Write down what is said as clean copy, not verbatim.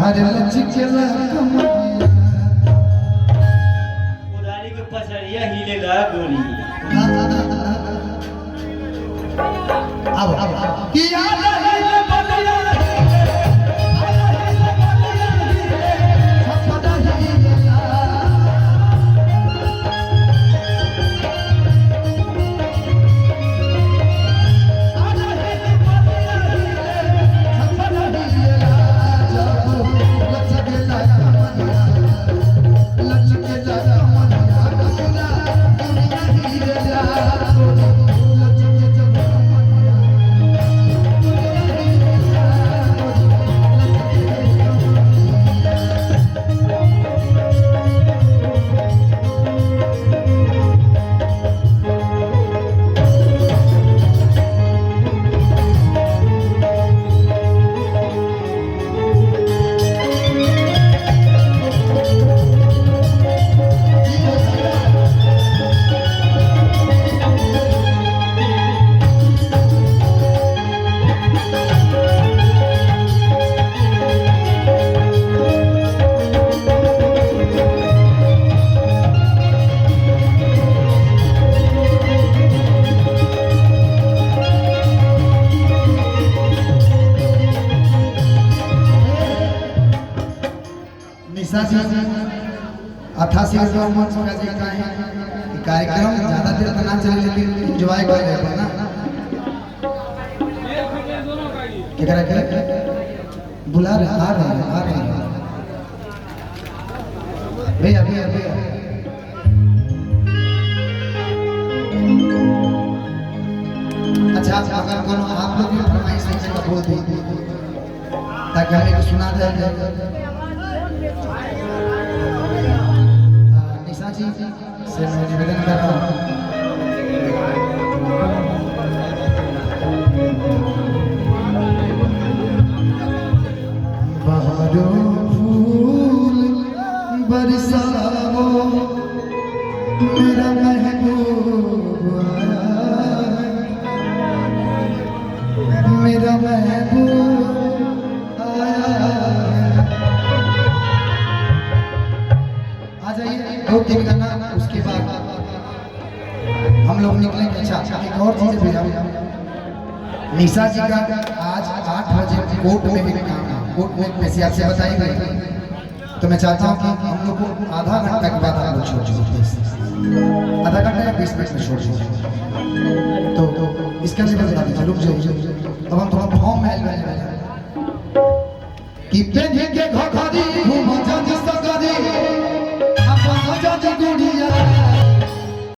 हरे लचकेला कमरिया उदारी के पछड़िया हिलेला गोरी अब किया नहीं बलिया निशा जी 88 मंच का जी का है कार्यक्रम ज्यादा देर तक ना चले लेकिन एंजॉय कर रहे हैं ना क्या कर रहे बुला रहे आ रहे हैं भैया भैया भैया अच्छा अगर कोनो आप लोग भी फरमाइश से का बोल दी ताकि हमें को सुना दे निशा जी से मैं निवेदन कर रहा हूँ बहारों फूल बरसाओ मेरा महबूब आया मेरा महबूब आया आ जाइए दो तीन गाना उसके बाद हम लोग निकलेंगे। अच्छा एक और चीज भी निशा जी का आज 8 बजे कोर्ट में भी काम है कोर्ट में वैसे आपसे बताई गई तो मैं चाहता हूँ कि हम लोग को आधा घंटा के बाद आप लोग छोड़ आधा घंटा या 20 मिनट में छोड़ तो इसका लिए बता दीजिए रुक जाइए अब हम थोड़ा फॉर्म में कि पेन के घर